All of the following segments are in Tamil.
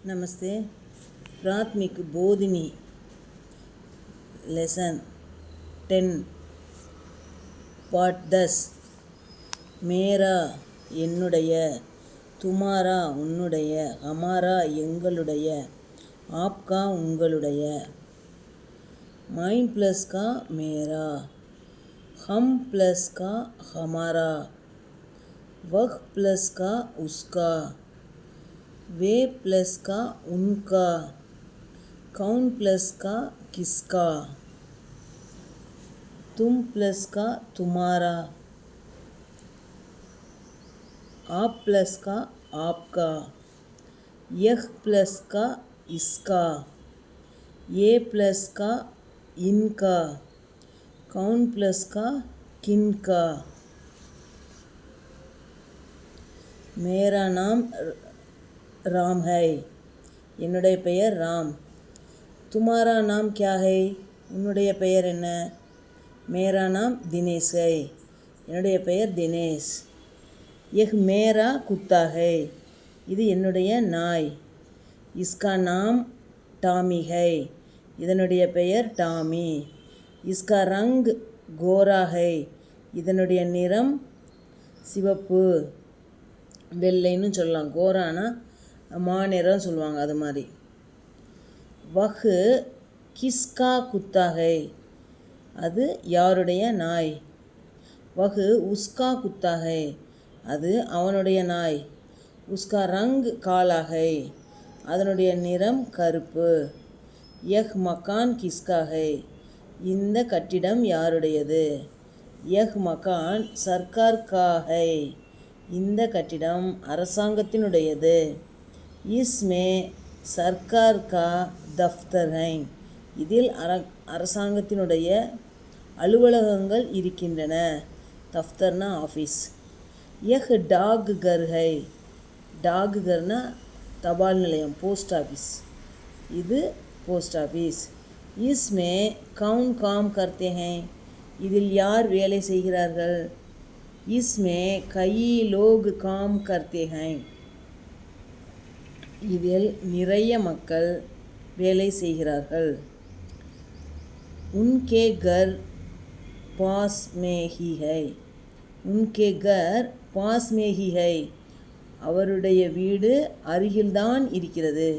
नमस्ते। प्राथमिक बोधिनी लेसन 10 पार्ट 10 मेरा என்னுடைய, துமாரா உன்னுடைய, ஹமாரா எங்களுடைய, ஆப்கா உங்களுடைய. மைன் ப்ளஸ் கா மேரா, ஹம் ப்ளஸ் கா ஹமாரா, वह प्लस का उसका, वे प्लस का उनका, कौन प्लस का किसका, तुम प्लस का तुम्हारा, आप प्लस का आपका, यह प्लस का इसका, ये प्लस का इनका, कौन प्लस का किनका. मेरा नाम राम है, என்னுடைய பெயர் ராம். तुम्हारा नाम क्या है, உன்னுடைய பெயர் என்ன? मेरा नाम दिनेश है, என்னுடைய பெயர் தினேஷ். यह मेरा कुत्ता है, இது என்னுடைய நாய். इसका नाम டாமி है, இதனுடைய பெயர் டாமி. इसका रंग गोरा है, இதனுடைய நிறம் சிவப்பு வெள்ளைன்னு சொல்லலாம். கோரானா மாநிறம் சொல்லுவாங்க, அது மாதிரி. வஹ் கிஸ்கா குத்தா ஹை, அது யாருடைய நாய். வஹ் உஸ்கா குத்தா ஹை, அது அவனுடைய நாய். உஸ்கா ரங் காலா ஹை, அதனுடைய நிறம் கருப்பு. யஹ் மக்கான் கிஸ்கா ஹை, இந்த கட்டிடம் யாருடையது. யஹ் மக்கான் சர்க்கார் கா ஹை, இந்த கட்டிடம் அரசாங்கத்தினுடையது. இஸ்மே சர்க்கார் கா தஃப்தர் ஹை, இதில் அரசாங்கத்தினுடைய அலுவலகங்கள் இருக்கின்றன. தஃப்தர்னா ஆஃபீஸ். யஹ் டாக் கர் ஹை, டாக் கர்னா தபால் நிலையம், போஸ்ட் ஆஃபீஸ். இது போஸ்ட் ஆஃபீஸ். இஸ்மே கவுன் காம் கர்த்தே ஹை, இதில் யார் வேலை செய்கிறார்கள். इसमें कई लोग काम करते हैं, இதில் நிறைய மக்கள் வேலை செய்கிறார்கள். उनके घर पास में ही है, उनके घर पास में ही है, அவருடைய வீடு அருகில்தான் இருக்கிறது.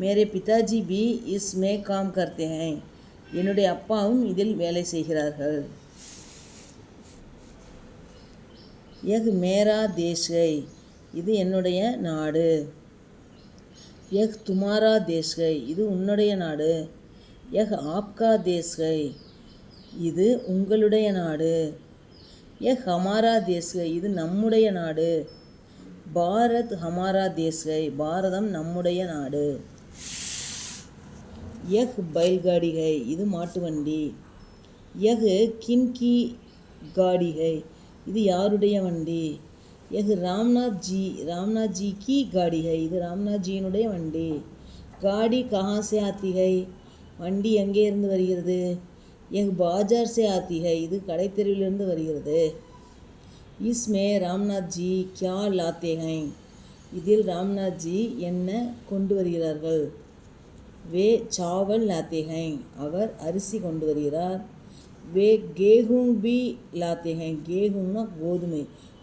मेरे पिताजी भी इसमें काम करते हैं, என்னுடைய அப்பாவும் இதில் வேலை செய்கிறார்கள். யஹ் மேரா தேஷ் ஹை, இது என்னுடைய நாடு. யஹ் துமாரா தேஷ் ஹை, இது உன்னுடைய நாடு. யஹ் ஆப்கா தேஷ் ஹை, இது உங்களுடைய நாடு. யஹ் ஹமாரா தேஷ் ஹை, இது நம்முடைய நாடு. பாரத் ஹமாரா தேஷ் ஹை, பாரதம் நம்முடைய நாடு. யஹ் பைல்காடி ஹை, இது மாட்டு வண்டி. யஹ் கின்கி காடி ஹை, இது யாருடைய வண்டி. யஹ் ராம்நாத் ஜி, ராம்நாத் ஜி கி காடி ஹை, இது ராம்நாத் ஜியினுடைய வண்டி. காடி கஹா சே ஆத்தி ஹை, வண்டி எங்கே இருந்து வருகிறது. யஹ் பாஜார் சே ஆத்தி ஹை, இது கடைத்தெருவிலிருந்து வருகிறது. இஸ்மே ராம்நாத் ஜி கியா லாத்தே ஹை, இதில் ராம்நாத் ஜி என்ன கொண்டு வருகிறார்கள். வே சாவல் லாத்தே ஹை, அவர் அரிசி கொண்டு வருகிறார். வே கேஹூம் பி லாத்தே ஹை, கேஹூம்னா கோதுமை,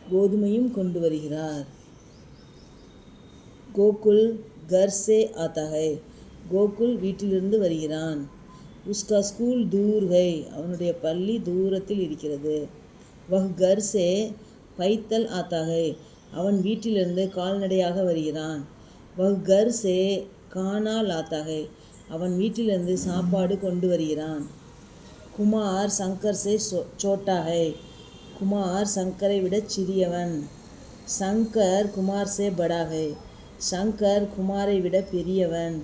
கோதுமையும் கொண்டு வருகிறார். கோகுல் கர் சே ஆத்தா ஹை, கோகுல் வீட்டிலிருந்து வருகிறான். உஸ்கா ஸ்கூல் தூர் ஹை, அவனுடைய பள்ளி தூரத்தில் இருக்கிறது. வஹ் கர் சே பைத்தல் ஆத்தா ஹை, அவன் வீட்டிலிருந்து கால்நடையாக வருகிறான். வஹ் கர் சே கானா லாத்தா ஹை, அவன் வீட்டிலிருந்து சாப்பாடு கொண்டு வருகிறான். குமார் சங்கர் சே சோட்டா ஹை, குமார் சங்கரை விட சிறியவன். சங்கர் குமார் சே படா ஹை, சங்கர் குமாரை விட பெரியவன்.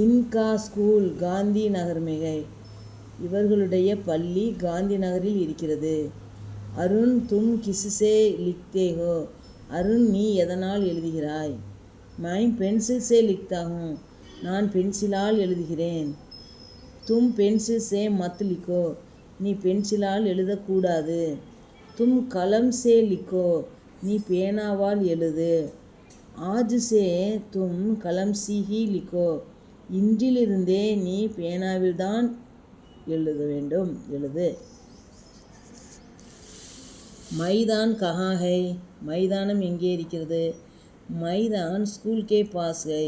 இன்கா ஸ்கூல் காந்தி நகர் மே ஹை, இவர்களுடைய பள்ளி காந்தி நகரில் இருக்கிறது. அருண் தும் கிஸ்ஸே லிக்தே ஹோ, அருண் நீ எதனால் எழுதுகிறாய். மை பென்சில் சே லிக்தா ஹூம், நான் பென்சிலால் எழுதுகிறேன். தும் பென்சில் சே மத் லிக்கோ, நீ பென்சிலால் எழுதக்கூடாது. தும் கலம் சே லிக்கோ, நீ பேனாவால் எழுது. ஆஜ் சே தும் கலம் சி ஹி லிக்கோ. இன்றிலிருந்தே நீ பேனாவில்தான் எழுது. மைதான் கஹா ஹை. மைதானம் எங்கே இருக்கிறது? மைதான் ஸ்கூல் கே பாஸ் ஹை.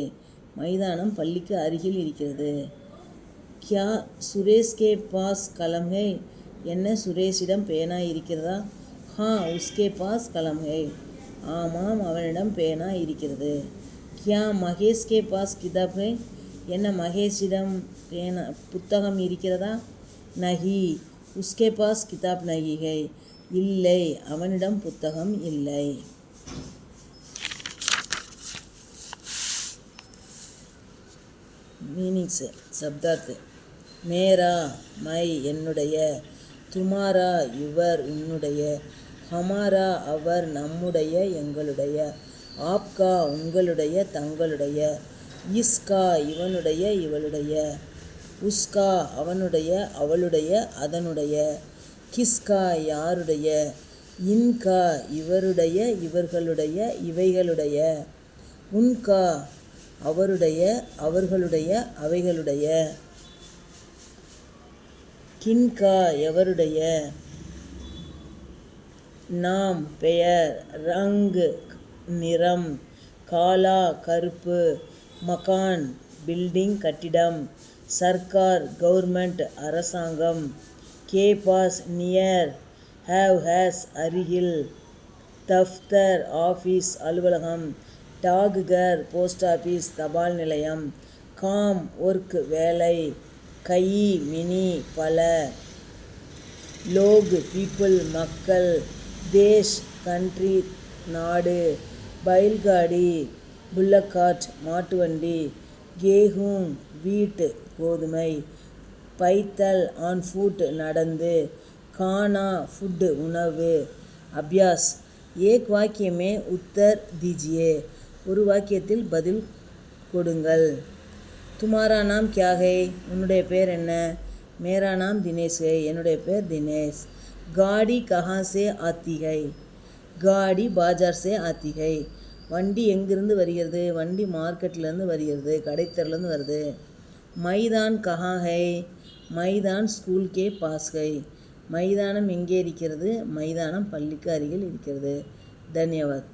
மைதானம் பள்ளிக்கு அருகில் இருக்கிறது. கியா சுரேஷ் கே பாஸ் கலம் ஹை. என்ன சுரேஷிடம் பேனா இருக்கிறதா? ஹா உஸ்கே பாஸ் கலம் ஹை. ஆமாம், அவனிடம் பேனா இருக்கிறது. கியா மகேஷ் கே பாஸ் கிதாப் ஹை. என்ன மகேஷிடம் புத்தகம் இருக்கிறதா? நஹி உஸ்கே பாஸ் கிதாப் நஹி ஹை. இல்லை, அவனிடம் புத்தகம் இல்லை. மீனிங்ஸ் சப்தார்த். மேரா மை என்னுடைய, துமாரா இவர் உன்னுடைய, ஹமாரா அவர் நம்முடைய எங்களுடைய, ஆப்கா உங்களுடைய தங்களுடைய, இஸ்கா இவனுடைய இவளுடைய, உஸ்கா அவனுடைய அவளுடைய அதனுடைய, கிஸ்கா யாருடைய, இன்கா இவருடைய இவர்களுடைய இவைகளுடைய, உன்கா அவருடைய அவர்களுடைய அவைகளுடைய, கின்கா எவருடைய, நாம் பெயர், ரங் நிறம், காலா கருப்பு, மகான் பில்டிங் கட்டிடம், சர்க்கார் கவர்மெண்ட் அரசாங்கம், கே பாஸ் நியர், ஹேவ் ஹேஸ் அருகில், தஃப்தர் ஆஃபீஸ் அலுவலகம், டாகுகர் போஸ்ட் ஆஃபீஸ் தபால் நிலையம், காம் ஒர்க் வேலை, கயி மினி பல, லோக் பீப்புள் மக்கள், தேஷ் கண்ட்ரி நாடு, பைல்காடி புல்லக்காட் மாட்டுவண்டி, கேஹூம் வீட் கோதுமை, பைத்தல் ஆன் ஃபுட் நடந்து, கானா ஃபுட் உணவு, அபியாஸ் ஏக் வாக்கிய மே உத்தர் தீஜியே ஒரு வாக்கியத்தில் பதில் கொடுங்கள். துமாரா நாம் கியா ஹை. உன்னுடைய பேர் என்ன? மேரா நாம் தினேஷ் ஹை. என்னுடைய பேர் தினேஷ். காடி கஹா சே ஆத்தி ஹை. காடி பாஜார் சே ஆத்தி ஹை. வண்டி எங்கிருந்து வருகிறது? வண்டி மார்க்கெட்லேருந்து வருகிறது, கடைத்தெருலேருந்து வருது. மைதான் கஹா ஹை. மைதான் ஸ்கூல் கே பாஸ் ஹை. மைதானம் எங்கே இருக்கிறது? மைதானம் பள்ளிக்கு அருகில் இருக்கிறது. தன்யவாத்.